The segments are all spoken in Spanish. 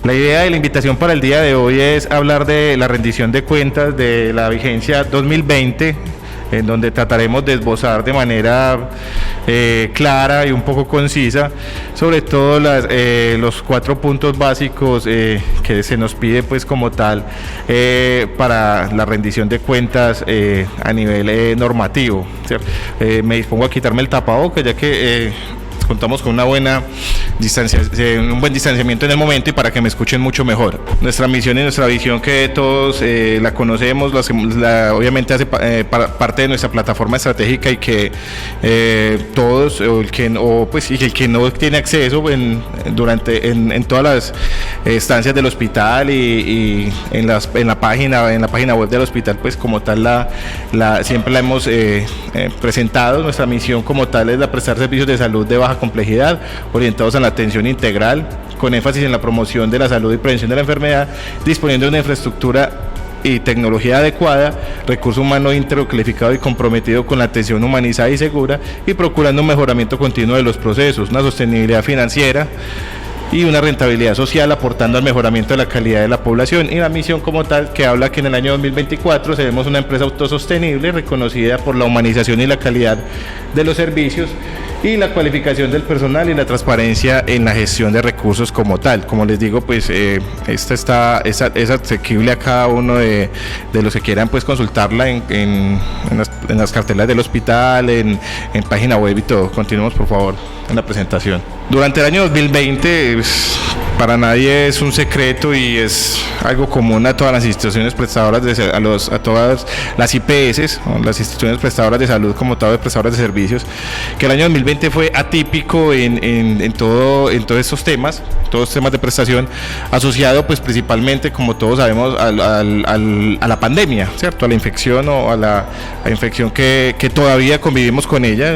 La idea de la invitación para el día de hoy es hablar de la rendición de cuentas de la vigencia 2020, en donde trataremos de esbozar de manera clara y un poco concisa, sobre todo los 4 puntos básicos que se nos pide pues como tal para la rendición de cuentas a nivel normativo, ¿cierto? Me dispongo a quitarme el tapabocas ya que contamos con una buena un buen distanciamiento en el momento y para que me escuchen mucho mejor. Nuestra misión y nuestra visión, que todos la conocemos, obviamente hace parte de nuestra plataforma estratégica, y que todos el que no tiene acceso en todas las estancias del hospital y en la página web del hospital, pues como tal siempre la hemos presentado. Nuestra misión como tal es la prestar servicios de salud de baja complejidad, orientados a la atención integral, con énfasis en la promoción de la salud y prevención de la enfermedad, disponiendo de una infraestructura y tecnología adecuada, recurso humano íntegro, calificado y comprometido con la atención humanizada y segura, y procurando un mejoramiento continuo de los procesos, una sostenibilidad financiera y una rentabilidad social, aportando al mejoramiento de la calidad de la población. Y la misión como tal, que habla que en el año 2024 seremos una empresa autosostenible, reconocida por la humanización y la calidad de los servicios, y la cualificación del personal y la transparencia en la gestión de recursos como tal. Como les digo, pues esta es asequible a cada uno de los que quieran pues consultarla en las cartelas del hospital, en página web y todo. Continuemos por favor en la presentación. Durante el año 2020, para nadie es un secreto y es algo común a todas las instituciones prestadoras a todas las IPS, las instituciones prestadoras de salud como tal, prestadoras de servicios, que el año 2020 fue atípico en todos estos temas de prestación, asociado pues principalmente, como todos sabemos, a la pandemia, ¿cierto? A la infección o a la infección que todavía convivimos con ella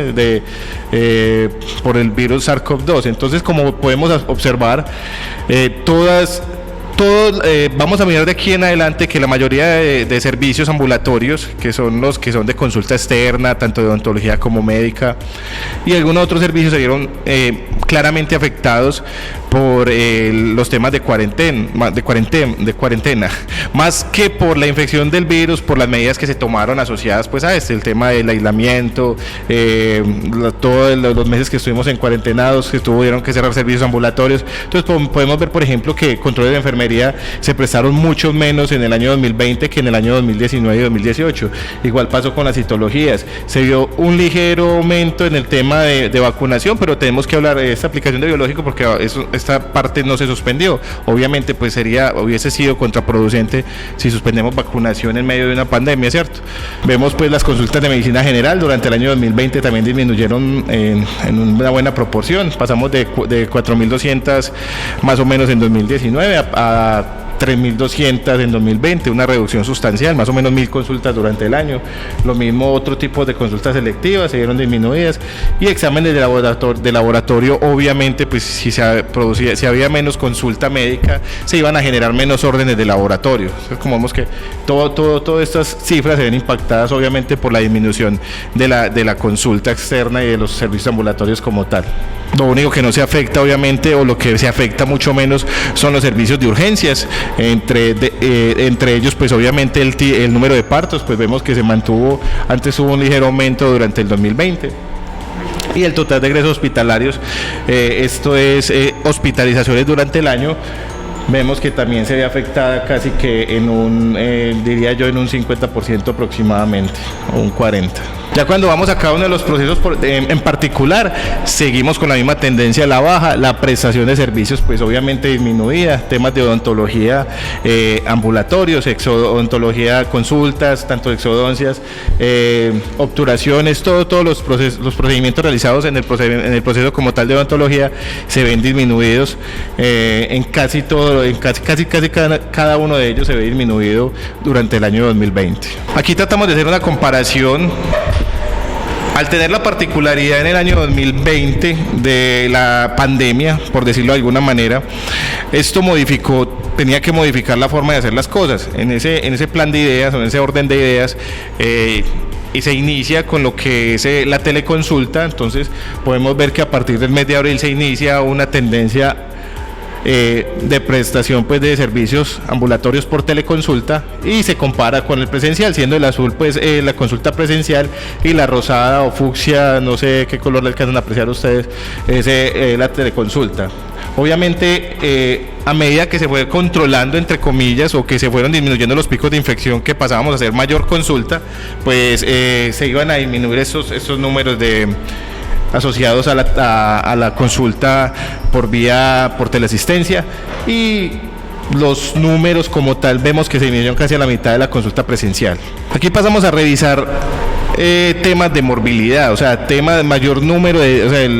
por el virus SARS-CoV-2. Entonces, como podemos observar, vamos a mirar de aquí en adelante que la mayoría de servicios ambulatorios, que son los que son de consulta externa, tanto de odontología como médica, y algunos otros servicios, se vieron claramente afectados por los temas de cuarentena, más que por la infección del virus, por las medidas que se tomaron asociadas pues a el tema del aislamiento, todos los meses que estuvimos en cuarentenados, que tuvieron que cerrar servicios ambulatorios. Entonces podemos ver, por ejemplo, que controles de enfermería se prestaron mucho menos en el año 2020 que en el año 2019 y 2018. Igual pasó con las citologías, se vio un ligero aumento en el tema de vacunación, pero tenemos que hablar de esta aplicación de biológico porque esta parte no se suspendió. Obviamente pues hubiese sido contraproducente si suspendemos vacunación en medio de una pandemia, ¿cierto? Vemos pues las consultas de medicina general durante el año 2020 también disminuyeron en una buena proporción. Pasamos de 4.200 más o menos en 2019 a 3.200 en 2020, una reducción sustancial, más o menos 1.000 consultas durante el año. Lo mismo otro tipo de consultas selectivas se vieron disminuidas, y exámenes de laboratorio, obviamente pues si había menos consulta médica, se iban a generar menos órdenes de laboratorio. Entonces, como vemos que todas estas cifras se ven impactadas obviamente por la disminución de la consulta externa y de los servicios ambulatorios como tal. Lo único que no se afecta obviamente, o lo que se afecta mucho menos, son los servicios de urgencias. Entre ellos pues obviamente el número de partos, pues vemos que se mantuvo, antes hubo un ligero aumento durante el 2020, y el total de egresos hospitalarios, esto es hospitalizaciones durante el año, vemos que también se ve afectada casi que diría yo en un 50% aproximadamente, o un 40%. Ya cuando vamos a cada uno de los procesos en particular, seguimos con la misma tendencia a la baja. La prestación de servicios pues obviamente disminuida, temas de odontología, ambulatorios, exodontología, consultas, tanto exodoncias, obturaciones, todos los procedimientos realizados en el proceso como tal de odontología se ven disminuidos en casi cada uno de ellos se ve disminuido durante el año 2020. Aquí tratamos de hacer una comparación. Al tener la particularidad en el año 2020 de la pandemia, por decirlo de alguna manera, esto tenía que modificar la forma de hacer las cosas. En ese plan de ideas, o en ese orden de ideas, y se inicia con lo que es la teleconsulta. Entonces podemos ver que a partir del mes de abril se inicia una tendencia de prestación pues de servicios ambulatorios por teleconsulta, y se compara con el presencial, siendo el azul pues la consulta presencial y la rosada o fucsia, no sé qué color le alcanzan a apreciar ustedes, es la teleconsulta. Obviamente, a medida que se fue controlando, entre comillas, o que se fueron disminuyendo los picos de infección, que pasábamos a hacer mayor consulta, pues se iban a disminuir esos números asociados a la consulta por teleasistencia, y los números como tal vemos que se disminuyeron casi a la mitad de la consulta presencial. Aquí pasamos a revisar temas de morbilidad, o sea, temas de mayor número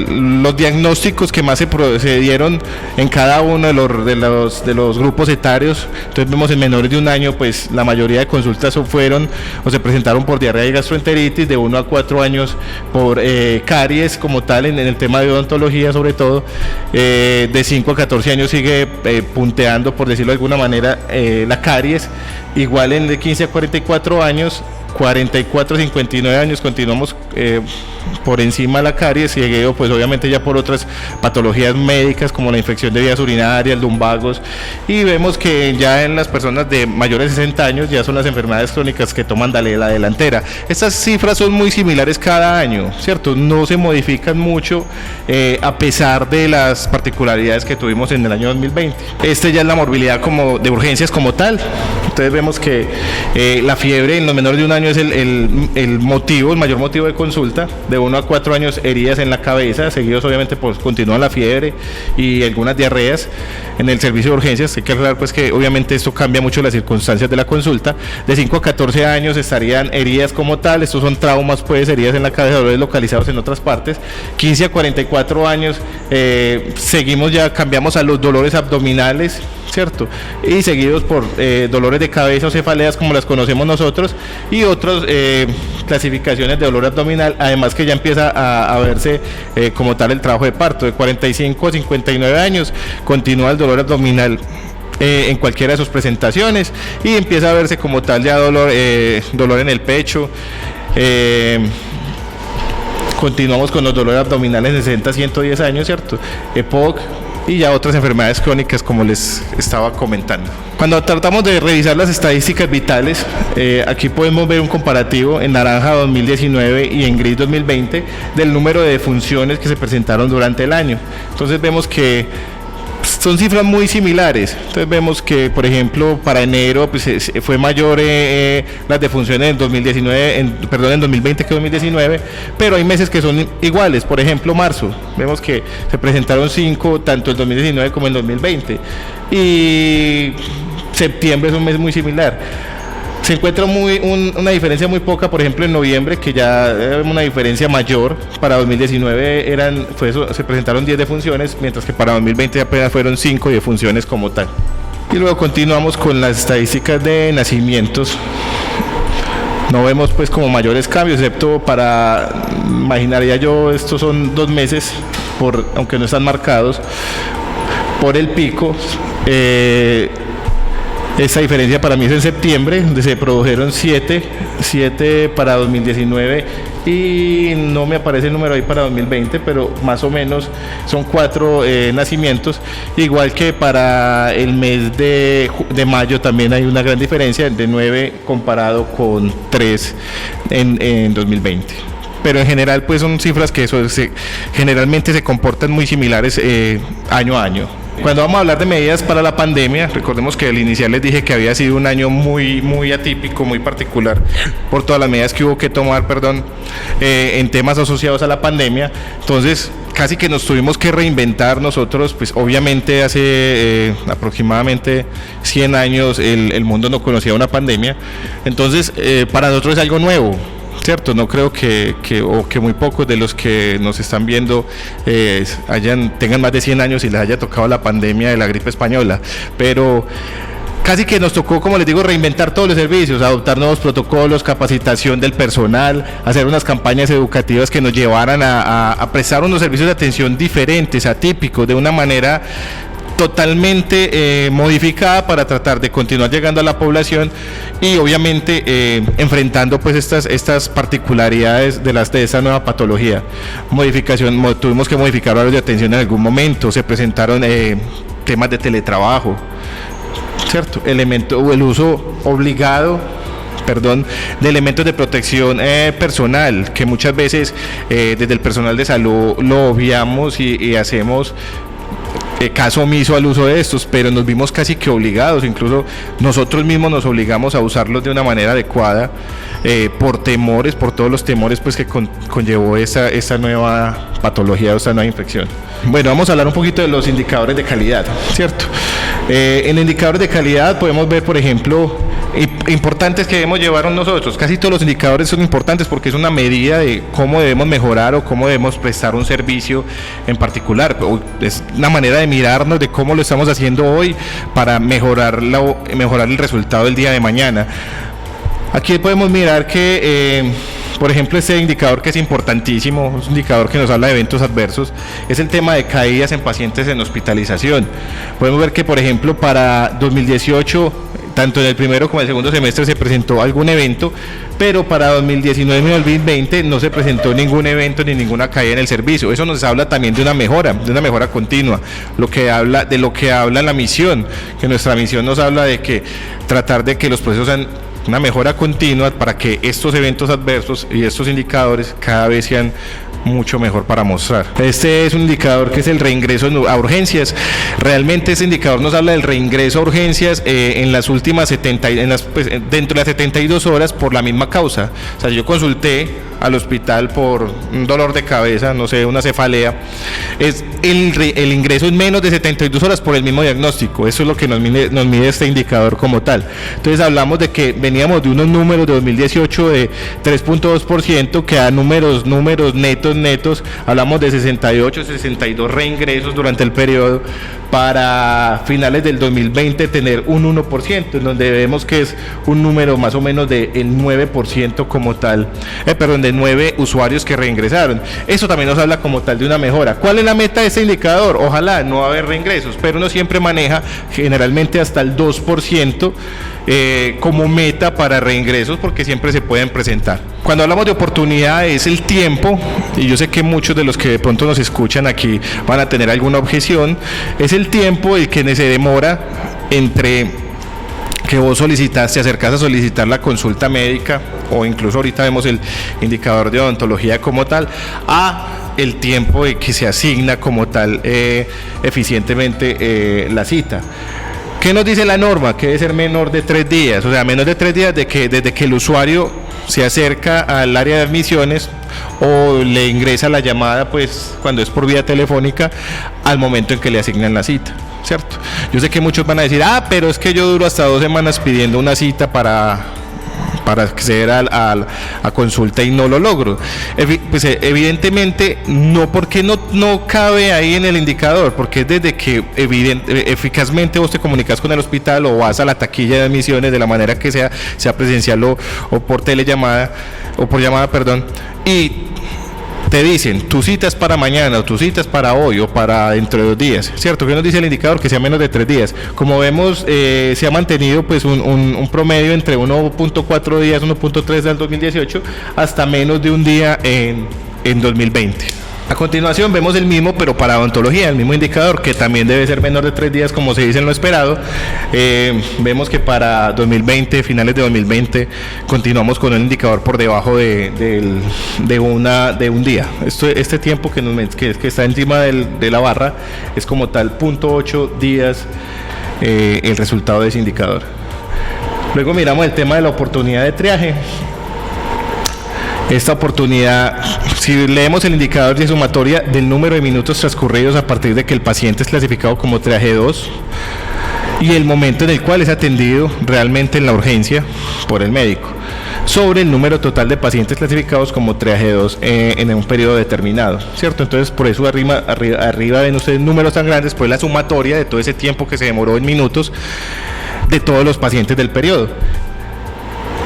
los diagnósticos que más se dieron en cada uno de los grupos etarios. Entonces vemos en menores de un año, pues la mayoría de consultas se presentaron por diarrea y gastroenteritis, de 1 a 4 años por caries como tal, en el tema de odontología sobre todo, de 5 a 14 años sigue punteando, por decirlo de alguna manera, la caries, igual en de 15 a 44 años, 44 a 59 años continuamos por encima de la caries, seguido pues obviamente ya por otras patologías médicas como la infección de vías urinarias, lumbagos, y vemos que ya en las personas de mayores de 60 años ya son las enfermedades crónicas que toman la delantera. Estas cifras son muy similares cada año, ¿cierto? No se modifican mucho a pesar de las particularidades que tuvimos en el año 2020. Ya es la morbilidad como de urgencias como tal. Entonces vemos que la fiebre en los menores de un año es el mayor motivo de consulta. De 1 a 4 años, heridas en la cabeza, seguidos obviamente pues continúa la fiebre y algunas diarreas. En el servicio de urgencias hay que aclarar pues que obviamente esto cambia mucho las circunstancias de la consulta. De 5 a 14 años estarían heridas como tal, estos son traumas, pues heridas en la cabeza, dolores localizados en otras partes. 15 a 44 años cambiamos a los dolores abdominales, ¿cierto? Y seguidos por dolores de cabeza o cefaleas como las conocemos nosotros, y otras clasificaciones de dolor abdominal, además que ya empieza a verse como tal el trabajo de parto. De 45 a 59 años continúa el dolor abdominal en cualquiera de sus presentaciones, y empieza a verse como tal ya dolor en el pecho. Continuamos con los dolores abdominales de 60 a 110 años, ¿cierto? EPOC y ya otras enfermedades crónicas como les estaba comentando. Cuando tratamos de revisar las estadísticas vitales, aquí podemos ver un comparativo en naranja 2019 y en gris 2020 del número de defunciones que se presentaron durante el año. Entonces vemos que son cifras muy similares. Entonces vemos que, por ejemplo, para enero pues, fue mayor las defunciones en 2020 que 2019, pero hay meses que son iguales. Por ejemplo, marzo, vemos que se presentaron 5 tanto en 2019 como en 2020, y septiembre es un mes muy similar. Se encuentra una diferencia muy poca, por ejemplo, en noviembre, que ya era una diferencia mayor. Para 2019 se presentaron 10 defunciones, mientras que para 2020 apenas fueron 5 defunciones como tal. Y luego continuamos con las estadísticas de nacimientos. No vemos pues como mayores cambios, excepto imaginaría yo, estos son 2 meses, aunque no están marcados, por el pico. Esta diferencia para mí es en septiembre, donde se produjeron 7 para 2019, y no me aparece el número ahí para 2020, pero más o menos son 4 nacimientos, igual que para el mes de mayo también hay una gran diferencia, de 9 comparado con 3 en 2020. Pero en general pues son cifras que generalmente se comportan muy similares año a año. Cuando vamos a hablar de medidas para la pandemia, recordemos que al inicial les dije que había sido un año muy, muy atípico, muy particular, por todas las medidas que hubo que tomar, en temas asociados a la pandemia. Entonces, casi que nos tuvimos que reinventar nosotros, pues obviamente hace aproximadamente 100 años el mundo no conocía una pandemia. Entonces, para nosotros es algo nuevo, ¿cierto? No creo que muy pocos de los que nos están viendo tengan más de 100 años y les haya tocado la pandemia de la gripe española, pero casi que nos tocó, como les digo, reinventar todos los servicios, adoptar nuevos protocolos, capacitación del personal, hacer unas campañas educativas que nos llevaran a prestar unos servicios de atención diferentes, atípicos, de una manera totalmente modificada para tratar de continuar llegando a la población, y obviamente enfrentando pues estas particularidades de esta nueva patología. Tuvimos que modificar horarios de atención en algún momento, se presentaron temas de teletrabajo, ¿cierto? El uso obligado, perdón, de elementos de protección personal, que muchas veces desde el personal de salud lo obviamos y hacemos caso omiso al uso de estos, pero nos vimos casi que obligados, incluso nosotros mismos nos obligamos a usarlos de una manera adecuada, por temores, por todos los temores pues que conllevó esta nueva patología o esta nueva infección. Bueno, vamos a hablar un poquito de los indicadores de calidad, ¿cierto? En indicadores de calidad podemos ver, por ejemplo, importantes que debemos llevar nosotros. Casi todos los indicadores son importantes porque es una medida de cómo debemos mejorar o cómo debemos prestar un servicio en particular. Es una manera de mirarnos de cómo lo estamos haciendo hoy para mejorar el resultado del día de mañana. Aquí podemos mirar que, por ejemplo, este indicador que es importantísimo, es un indicador que nos habla de eventos adversos, es el tema de caídas en pacientes en hospitalización. Podemos ver que, por ejemplo, para 2018, tanto en el primero como en el segundo semestre se presentó algún evento, pero para 2019 y 2020 no se presentó ningún evento ni ninguna caída en el servicio. Eso nos habla también de una mejora continua, de lo que habla la misión, que nuestra misión nos habla de que tratar de que los procesos sean una mejora continua para que estos eventos adversos y estos indicadores cada vez sean mucho mejor para mostrar. Este es un indicador que es el reingreso a urgencias. Realmente este indicador nos habla del reingreso a urgencias en las últimas dentro de las 72 horas por la misma causa. O sea, yo consulté al hospital por un dolor de cabeza, no sé, una cefalea, es el ingreso en menos de 72 horas por el mismo diagnóstico. Eso es lo que nos mide este indicador como tal. Entonces hablamos de que veníamos de unos números de 2018 de 3.2%, que a números netos, hablamos de 68, 62 reingresos durante el periodo, para finales del 2020 tener un 1%, en donde vemos que es un número más o menos del 9% como tal, de 9 usuarios que reingresaron. Eso también nos habla como tal de una mejora. ¿Cuál es la meta de este indicador? Ojalá no haber reingresos, pero uno siempre maneja generalmente hasta el 2% como meta para reingresos, porque siempre se pueden presentar. Cuando hablamos de oportunidad es el tiempo, y yo sé que muchos de los que de pronto nos escuchan aquí van a tener alguna objeción, es el tiempo el que se demora entre que vos te acercás a solicitar la consulta médica, o incluso ahorita vemos el indicador de odontología como tal, a el tiempo de que se asigna como tal eficientemente la cita. ¿Qué nos dice la norma? Que debe ser menor de 3 días, o sea, menos de 3 días desde que el usuario se acerca al área de admisiones o le ingresa la llamada, pues cuando es por vía telefónica, al momento en que le asignan la cita, ¿cierto? Yo sé que muchos van a decir, pero es que yo duro hasta 2 semanas pidiendo una cita para acceder a consulta y no lo logro. Pues evidentemente no, porque no cabe ahí en el indicador, porque es desde que eficazmente vos te comunicas con el hospital o vas a la taquilla de admisiones de la manera que sea presencial o por telellamada o por llamada, y te dicen, tu cita es para mañana, o tu cita es para hoy, o para dentro de 2 días, ¿cierto? ¿Qué nos dice el indicador? Que sea menos de 3 días. Como vemos, se ha mantenido pues un promedio entre 1.4 días, 1.3 del 2018, hasta menos de un día en 2020. A continuación vemos el mismo, pero para odontología, el mismo indicador, que también debe ser menor de 3 días, como se dice en lo esperado. Vemos que para 2020, finales de 2020, continuamos con un indicador por debajo de un día. Este tiempo que está encima de la barra es como tal 0.8 días el resultado de ese indicador. Luego miramos el tema de la oportunidad de triaje. Esta oportunidad, si leemos el indicador de sumatoria del número de minutos transcurridos a partir de que el paciente es clasificado como triaje 2 y el momento en el cual es atendido realmente en la urgencia por el médico, sobre el número total de pacientes clasificados como triaje 2 en un periodo determinado, ¿cierto? Entonces, por eso arriba ven ustedes números tan grandes, pues la sumatoria de todo ese tiempo que se demoró en minutos de todos los pacientes del periodo.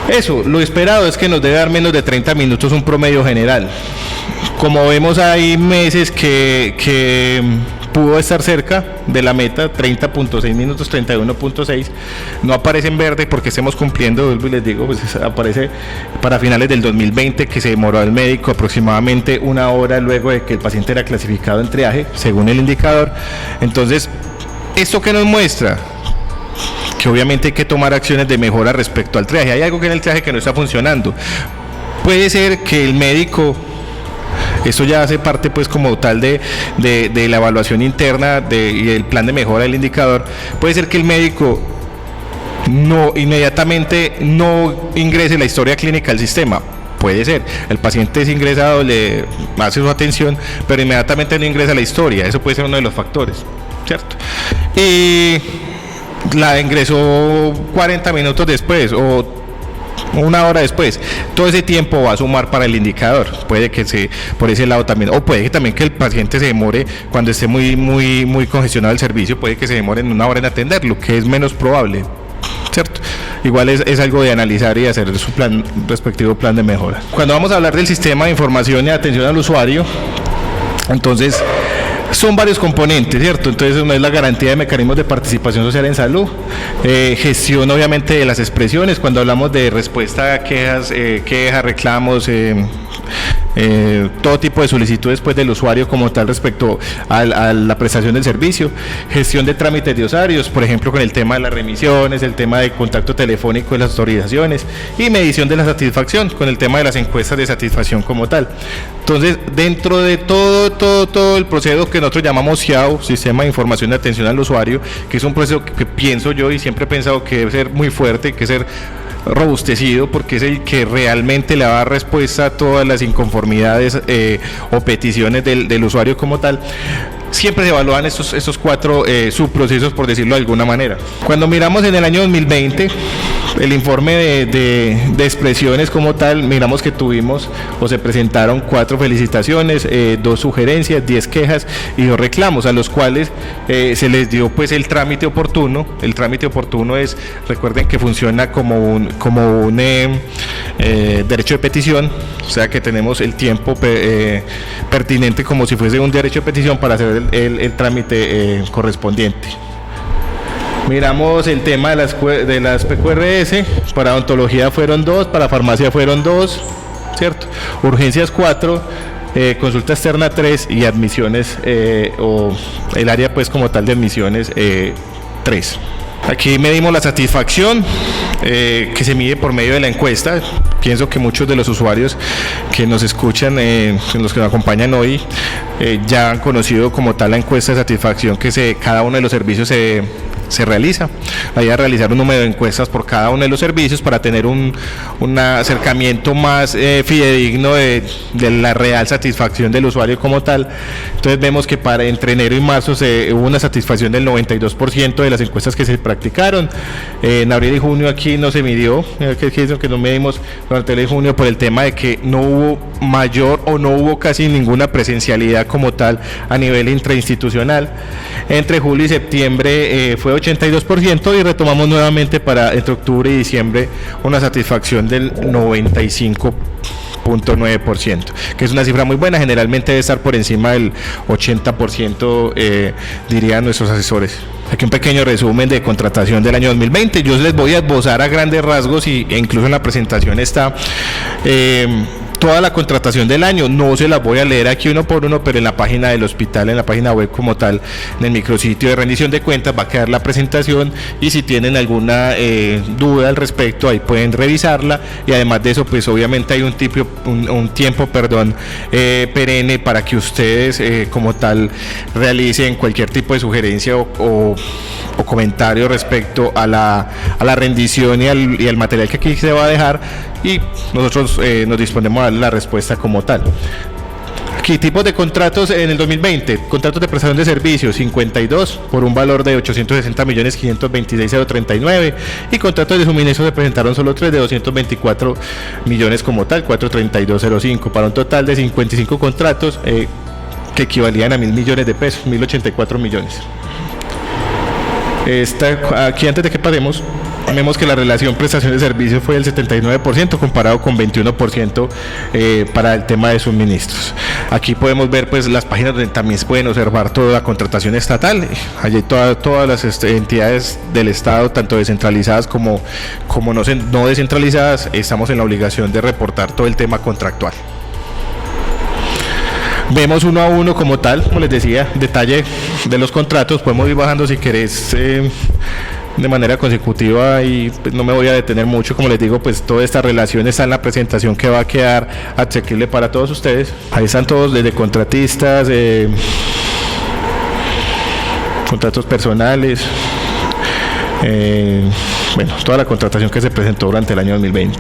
Eso, lo esperado es que nos debe dar menos de 30 minutos un promedio general. Como vemos, hay meses que pudo estar cerca de la meta, 30.6 minutos, 31.6, no aparece en verde porque estemos cumpliendo, vuelvo y les digo, pues aparece para finales del 2020, que se demoró el médico aproximadamente 1 hora luego de que el paciente era clasificado en triaje, según el indicador. Entonces, ¿Esto qué nos muestra? Que obviamente hay que tomar acciones de mejora respecto al triaje. Hay algo que en el triaje que no está funcionando. Puede ser que el médico, esto ya hace parte pues como tal de la evaluación interna y el plan de mejora del indicador, puede ser que el médico no inmediatamente no ingrese la historia clínica al sistema. Puede ser, el paciente es ingresado, le hace su atención, pero inmediatamente no ingresa la historia. Eso puede ser uno de los factores, ¿cierto? Y la ingresó 40 minutos después o una hora después. Todo ese tiempo va a sumar para el indicador. Puede que por ese lado también, o puede que también que el paciente se demore cuando esté muy congestionado el servicio, puede que se demore en una hora en atenderlo, que es menos probable, ¿cierto? Igual es algo de analizar y hacer su respectivo plan de mejora. Cuando vamos a hablar del sistema de información y atención al usuario, entonces son varios componentes, ¿cierto? Entonces uno es la garantía de mecanismos de participación social en salud, gestión obviamente de las expresiones, cuando hablamos de respuesta a quejas, reclamos, todo tipo de solicitudes pues del usuario como tal respecto a la prestación del servicio, gestión de trámites de usuarios, por ejemplo con el tema de las remisiones, el tema de contacto telefónico de las autorizaciones y medición de la satisfacción con el tema de las encuestas de satisfacción como tal. Entonces dentro de todo el proceso que nosotros llamamos SIAO, Sistema de Información de Atención al Usuario, que es un proceso que pienso yo y siempre he pensado que debe ser muy fuerte, que ser robustecido, porque es el que realmente le va a dar respuesta a todas las inconformidades o peticiones del usuario como tal. Siempre se evalúan estos cuatro subprocesos, por decirlo de alguna manera. Cuando miramos en el año 2020 el informe de expresiones como tal, miramos que tuvimos o se presentaron 4 felicitaciones, 2 sugerencias, 10 quejas y 2 reclamos, a los cuales se les dio pues el trámite oportuno. El trámite oportuno es, recuerden que funciona como un derecho de petición, o sea que tenemos el tiempo pertinente como si fuese un derecho de petición para hacer el trámite correspondiente. Miramos el tema de las PQRS, para odontología fueron 2, para farmacia fueron 2, ¿cierto? Urgencias 4, consulta externa 3 y admisiones, o el área pues como tal de admisiones 3. Aquí medimos la satisfacción que se mide por medio de la encuesta. Pienso que muchos de los usuarios que nos escuchan, los que nos acompañan hoy, ya han conocido como tal la encuesta de satisfacción que cada uno de los servicios se realiza. Hay que realizar un número de encuestas por cada uno de los servicios para tener un acercamiento más fidedigno de la real satisfacción del usuario como tal. Entonces vemos que entre enero y marzo hubo una satisfacción del 92% de las encuestas que se practicaron. En abril y junio aquí no se midió, que no medimos durante abril y junio por el tema de que no hubo mayor o no hubo casi ninguna presencialidad como tal a nivel intrainstitucional. Entre julio y septiembre fue 82% y retomamos nuevamente entre octubre y diciembre una satisfacción del 95.9%, que es una cifra muy buena. Generalmente debe estar por encima del 80%, dirían nuestros asesores. Aquí un pequeño resumen de contratación del año 2020. Yo les voy a esbozar a grandes rasgos e incluso en la presentación está toda la contratación del año. No se las voy a leer aquí uno por uno, pero en la página del hospital, en la página web como tal, en el micrositio de rendición de cuentas va a quedar la presentación, y si tienen alguna duda al respecto ahí pueden revisarla, y además de eso pues obviamente hay un tiempo perenne para que ustedes como tal realicen cualquier tipo de sugerencia o comentario respecto a la rendición y al material que aquí se va a dejar, y nosotros nos disponemos a dar la respuesta como tal. Aquí, tipos de contratos en el 2020, contratos de prestación de servicios, 52 por un valor de 860.526.039, y contratos de suministro se presentaron solo 3 de 224 millones como tal, 432.05, para un total de 55 contratos que equivalían a 1.000 millones de pesos, 1.084 millones. Aquí, antes de que pasemos, vemos que la relación prestación de servicios fue del 79% comparado con 21% para el tema de suministros. Aquí podemos ver pues las páginas donde también se pueden observar toda la contratación estatal. Allí todas las entidades del Estado, tanto descentralizadas como no descentralizadas, estamos en la obligación de reportar todo el tema contractual. Vemos uno a uno como tal, como les decía, detalle de los contratos, podemos ir bajando si querés de manera consecutiva y pues, no me voy a detener mucho, como les digo, pues toda esta relación está en la presentación que va a quedar asequible para todos ustedes. Ahí están todos, desde contratistas, contratos personales, bueno, toda la contratación que se presentó durante el año 2020.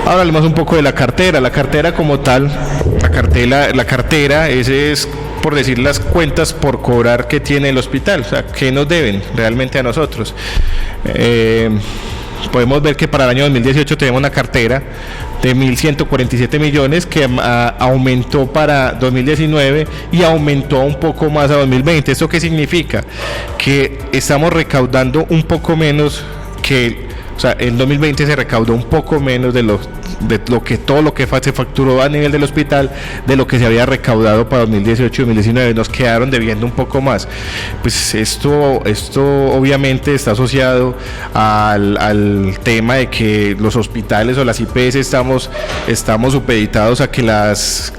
Ahora hablemos un poco de la cartera como tal. La cartera ese es, por decir, las cuentas por cobrar que tiene el hospital, o sea, qué nos deben realmente a nosotros. Podemos ver que para el año 2018 tenemos una cartera de 1.147 millones que aumentó para 2019 y aumentó un poco más a 2020. ¿Esto qué significa? Que estamos recaudando un poco menos que, o sea, en 2020 se recaudó un poco menos de todo lo que se facturó a nivel del hospital, de lo que se había recaudado para 2018 y 2019, nos quedaron debiendo un poco más. Pues esto obviamente está asociado al tema de que los hospitales o las IPS estamos supeditados a que las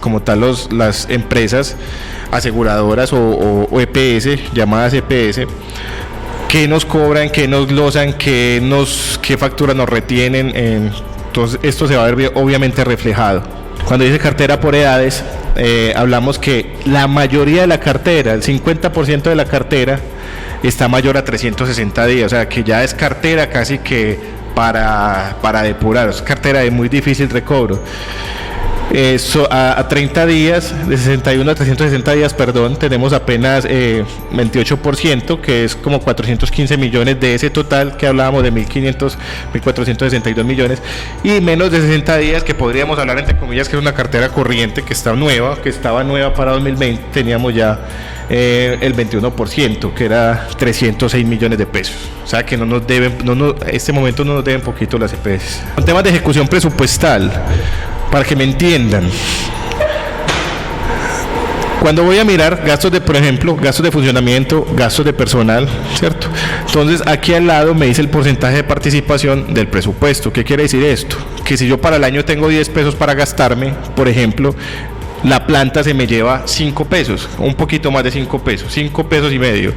empresas aseguradoras o EPS, llamadas EPS, qué nos cobran, qué nos glosan, qué facturas nos retienen. Entonces esto se va a ver obviamente reflejado. Cuando dice cartera por edades, hablamos que la mayoría de la cartera, el 50% de la cartera, está mayor a 360 días, o sea que ya es cartera casi que para depurar, es cartera de muy difícil recobro. A 30 días, de 61 a 360 días, perdón, tenemos apenas 28%, que es como 415 millones de ese total que hablábamos de 1.462 millones, y menos de 60 días, que podríamos hablar entre comillas que es una cartera corriente que estaba nueva para 2020, teníamos ya el 21%, que era 306 millones de pesos. O sea que este momento no nos deben poquito las EPS. En temas de ejecución presupuestal, para que me entiendan, cuando voy a mirar gastos por ejemplo, gastos de funcionamiento, gastos de personal, ¿cierto? Entonces aquí al lado me dice el porcentaje de participación del presupuesto. ¿Qué quiere decir esto? Que si yo para el año tengo 10 pesos para gastarme, por ejemplo, la planta se me lleva 5 pesos, un poquito más de 5 pesos, 5 pesos y medio,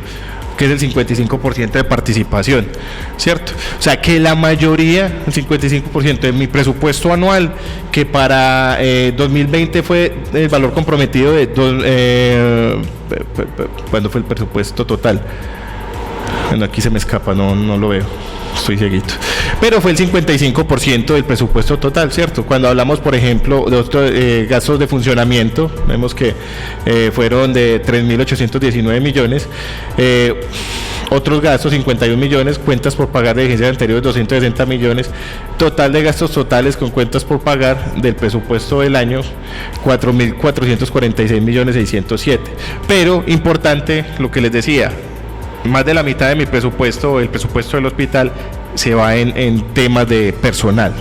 que es el 55% de participación, ¿cierto? O sea que la mayoría, el 55% de mi presupuesto anual, que para 2020 fue el valor comprometido ¿cuándo fue el presupuesto total? Bueno, aquí se me escapa, no lo veo, estoy cieguito. Pero fue el 55% del presupuesto total, ¿cierto? Cuando hablamos, por ejemplo, de otros gastos de funcionamiento, vemos que fueron de 3.819 millones. Otros gastos, 51 millones, cuentas por pagar de vigencia anteriores, 260 millones, total de gastos totales con cuentas por pagar del presupuesto del año, 4.446 millones 607. Pero importante lo que les decía, más de la mitad de mi presupuesto, el presupuesto del hospital, se va en temas de personal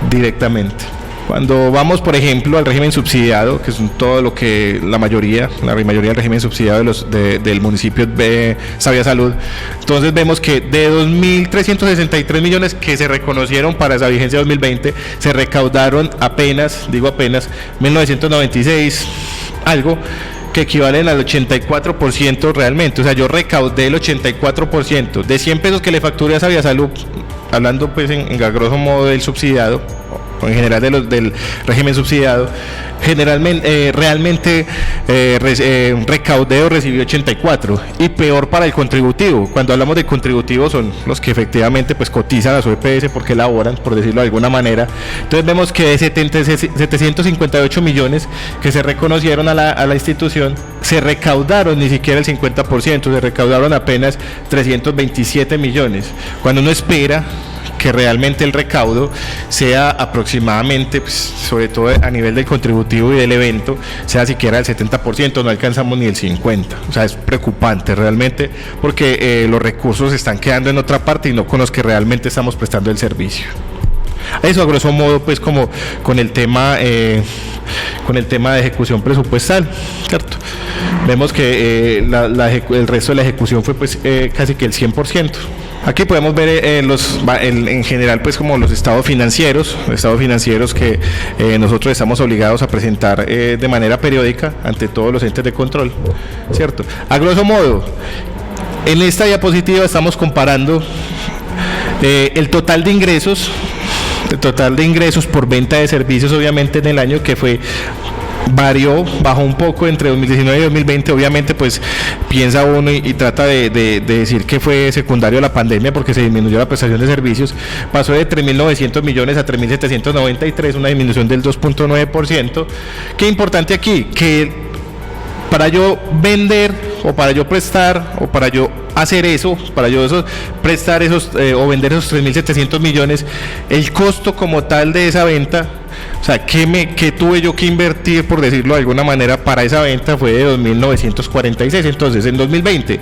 directamente. Cuando vamos, por ejemplo, al régimen subsidiado, que es todo lo que la mayoría del régimen subsidiado del municipio de Sabia Salud, entonces vemos que de 2.363 millones que se reconocieron para esa vigencia 2020, se recaudaron apenas 1.996 algo, que equivalen al 84% realmente. O sea, yo recaudé el 84% de 100 pesos que le facturé a Sabia Salud, hablando pues en grosso modo del subsidiado, o en general del régimen subsidiado. Realmente recaudé o recibí 84, y peor para el contributivo. Cuando hablamos de contributivos, son los que efectivamente pues cotizan a su EPS porque elaboran, por decirlo de alguna manera. Entonces vemos que de 758 millones que se reconocieron a la institución, se recaudaron ni siquiera el 50%, se recaudaron apenas 327 millones, cuando uno espera que realmente el recaudo sea aproximadamente, pues, sobre todo a nivel del contributivo y del evento, sea siquiera el 70%, no alcanzamos ni el 50%. O sea, es preocupante realmente, porque los recursos están quedando en otra parte y no con los que realmente estamos prestando el servicio. Eso a grosso modo, pues, como con el tema de ejecución presupuestal, ¿cierto? Vemos que el resto de la ejecución fue pues casi que el 100%. Aquí podemos ver en general pues como los estados financieros que nosotros estamos obligados a presentar de manera periódica ante todos los entes de control, ¿cierto? A grosso modo, en esta diapositiva estamos comparando el total de ingresos por venta de servicios, obviamente en el año que bajó un poco entre 2019 y 2020, obviamente pues piensa uno y trata de decir que fue secundario a la pandemia porque se disminuyó la prestación de servicios, pasó de 3.900 millones a 3.793, una disminución del 2.9%. ¿Qué importante aquí? Que para yo vender o para yo prestar o para yo hacer eso, prestar esos o vender esos 3.700 millones, el costo como tal de esa venta, o sea, ¿qué tuve yo que invertir, por decirlo de alguna manera, para esa venta? Fue de 2.946. Entonces, en 2020,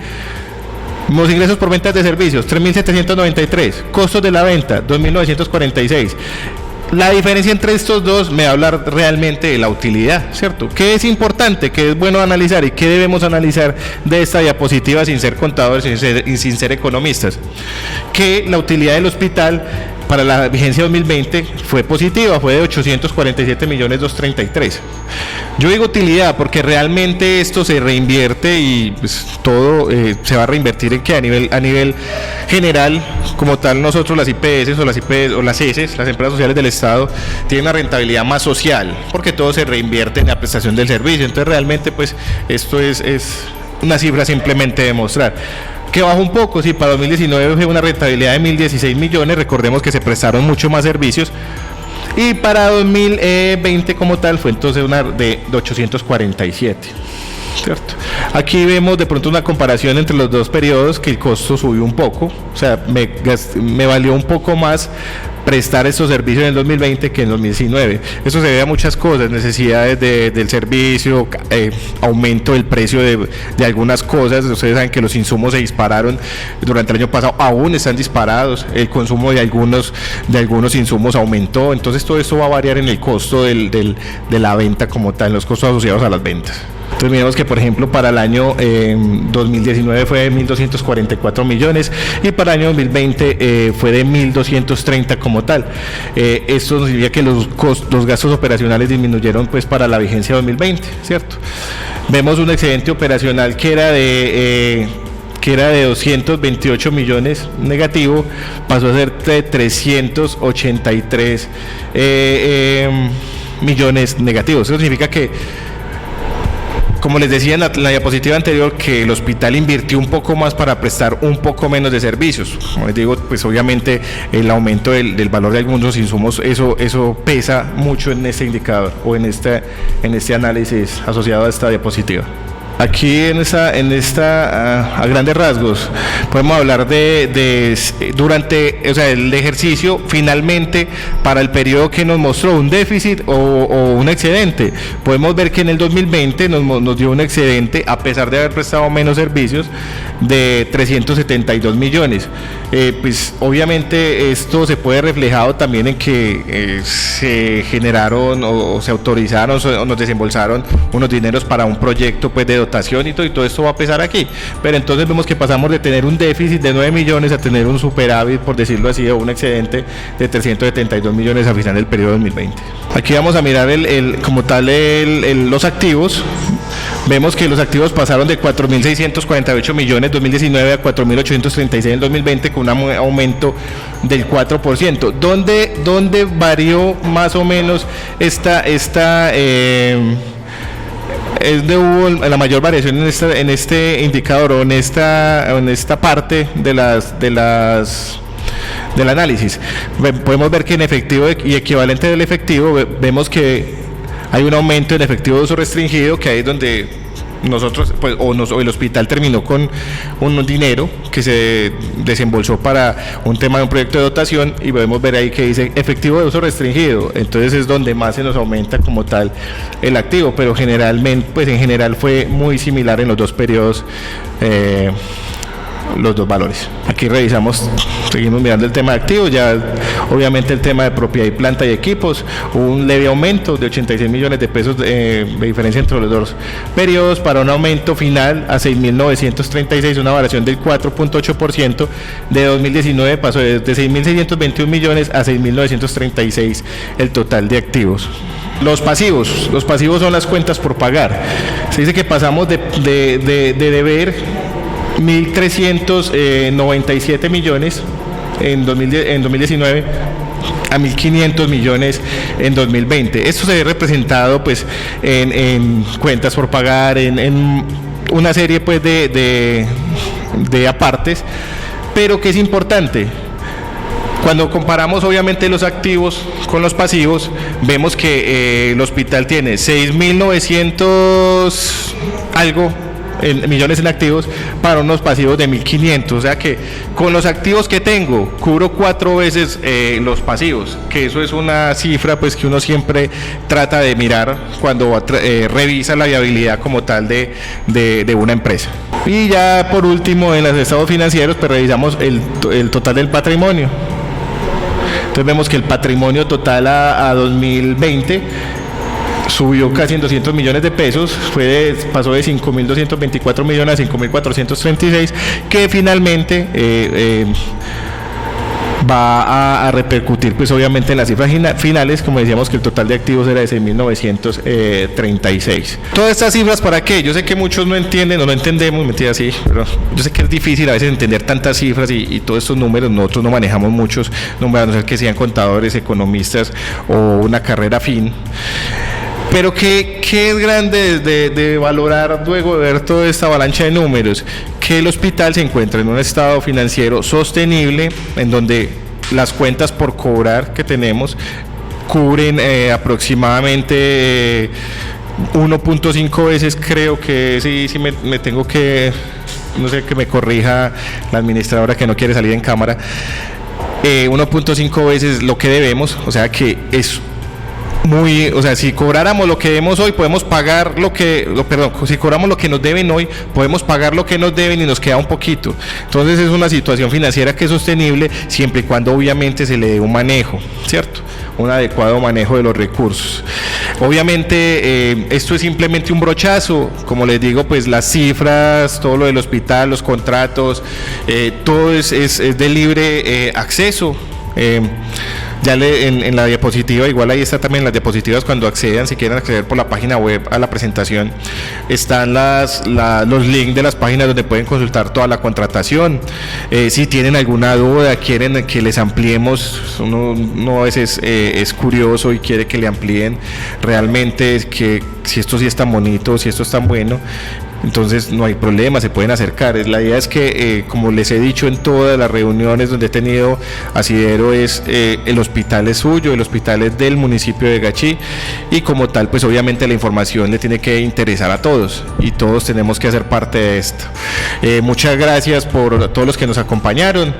los ingresos por ventas de servicios, 3.793. Costos de la venta, 2.946. La diferencia entre estos dos me habla realmente de la utilidad, ¿cierto? ¿Qué es importante, qué es bueno analizar y qué debemos analizar de esta diapositiva sin ser contadores y sin ser economistas? Que la utilidad del hospital para la vigencia 2020 fue positiva, fue de 847.233. Yo digo utilidad porque realmente esto se reinvierte y pues, todo se va a reinvertir en que a nivel general, como tal, nosotros las IPS o las ESES, las empresas sociales del Estado, tienen una rentabilidad más social porque todo se reinvierte en la prestación del servicio. Entonces realmente pues esto es una cifra simplemente de mostrar. Que bajó un poco, sí, para 2019 fue una rentabilidad de 1.016 millones, recordemos que se prestaron mucho más servicios, y para 2020 como tal fue entonces una de 847, ¿cierto? Aquí vemos de pronto una comparación entre los dos periodos, que el costo subió un poco, o sea, me valió un poco más prestar estos servicios en el 2020 que en 2019. Eso se debe a muchas cosas, necesidades del servicio, aumento del precio de algunas cosas. Ustedes saben que los insumos se dispararon durante el año pasado, aún están disparados, el consumo de algunos insumos aumentó, entonces todo esto va a variar en el costo de la venta como tal, en los costos asociados a las ventas. Entonces miremos que por ejemplo para el año 2019 fue de 1.244 millones y para el año 2020 fue de 1.230 como tal. Esto significa que los gastos operacionales disminuyeron pues para la vigencia 2020, ¿cierto? Vemos un excedente operacional que era de 228 millones negativo, pasó a ser de 383 millones negativos. Eso significa que, como les decía en la diapositiva anterior, que el hospital invirtió un poco más para prestar un poco menos de servicios. Como les digo, pues obviamente el aumento del valor de algunos insumos, eso pesa mucho en este indicador o en este análisis asociado a esta diapositiva. Aquí en esta a grandes rasgos podemos hablar durante el ejercicio, finalmente para el periodo que nos mostró un déficit o un excedente. Podemos ver que en el 2020 nos dio un excedente, a pesar de haber prestado menos servicios, de 372 millones. Pues obviamente esto se puede reflejado también en que se generaron o se autorizaron o nos desembolsaron unos dineros para un proyecto pues de dotación y todo esto va a pesar aquí, pero entonces vemos que pasamos de tener un déficit de 9 millones a tener un superávit, por decirlo así, o un excedente de 372 millones a final del periodo 2020. Aquí vamos a mirar como tal los activos. Vemos que los activos pasaron de 4.648 millones en 2019 a 4.836 en 2020 con un aumento del 4%. ¿Dónde varió más o menos es donde hubo la mayor variación en este indicador o en esta parte del análisis? Podemos ver que en efectivo y equivalente del efectivo vemos que hay un aumento en efectivo de uso restringido, que ahí es donde nosotros o el hospital terminó con un dinero que se desembolsó para un tema de un proyecto de dotación, y podemos ver ahí que dice efectivo de uso restringido. Entonces es donde más se nos aumenta como tal el activo, pero generalmente, pues en general fue muy similar en los dos periodos los dos valores. Aquí revisamos, seguimos mirando el tema de activos, ya obviamente el tema de propiedad y planta y equipos, un leve aumento de 86 millones de pesos de diferencia entre los dos periodos para un aumento final a 6.936, una variación del 4.8%. De 2019 pasó de 6.621 millones a 6.936 el total de activos. Los pasivos son las cuentas por pagar. Se dice que pasamos de deber 1.397 millones en 2019 a 1.500 millones en 2020. Esto se ve representado pues en cuentas por pagar, en una serie pues de apartes, pero que es importante. Cuando comparamos obviamente los activos con los pasivos, vemos que el hospital tiene 6.900 algo millones en activos para unos pasivos de 1.500, o sea que con los activos que tengo cubro 4 veces los pasivos, que eso es una cifra pues que uno siempre trata de mirar cuando revisa la viabilidad como tal de una empresa. Y ya por último, en los estados financieros pues revisamos el total del patrimonio. Entonces vemos que el patrimonio total a 2020 subió casi en 200 millones de pesos, pasó de 5.224 millones a 5.436, que finalmente va a repercutir pues obviamente en las cifras finales, como decíamos que el total de activos era de 6.936. Todas estas cifras, ¿para qué? Yo sé que muchos no entienden o no entendemos, mentira, sí, pero yo sé que es difícil a veces entender tantas cifras y todos estos números. Nosotros no manejamos muchos números, a no ser que sean contadores, economistas o una carrera afín. Pero ¿qué es grande de valorar luego de ver toda esta avalancha de números? Que el hospital se encuentra en un estado financiero sostenible, en donde las cuentas por cobrar que tenemos cubren aproximadamente 1.5 veces, creo que sí me tengo que, no sé, que me corrija la administradora que no quiere salir en cámara, 1.5 veces lo que debemos, o sea que es si cobráramos lo que debemos hoy, podemos pagar si cobramos lo que nos deben hoy, podemos pagar lo que nos deben y nos queda un poquito. Entonces es una situación financiera que es sostenible siempre y cuando obviamente se le dé un manejo, ¿cierto? Un adecuado manejo de los recursos. Obviamente esto es simplemente un brochazo, como les digo, pues las cifras, todo lo del hospital, los contratos, todo es de libre acceso. Ya en la diapositiva, igual ahí está también las diapositivas cuando accedan, si quieren acceder por la página web a la presentación, están los links de las páginas donde pueden consultar toda la contratación. Si tienen alguna duda, quieren que les ampliemos, uno a veces es curioso y quiere que le amplíen realmente que si esto sí es tan bonito, si esto es tan bueno, entonces no hay problema, se pueden acercar. La idea es que, como les he dicho en todas las reuniones donde he tenido asidero, el hospital es suyo, el hospital es del municipio de Gachí, y como tal, pues obviamente la información le tiene que interesar a todos, y todos tenemos que hacer parte de esto. Muchas gracias por todos los que nos acompañaron.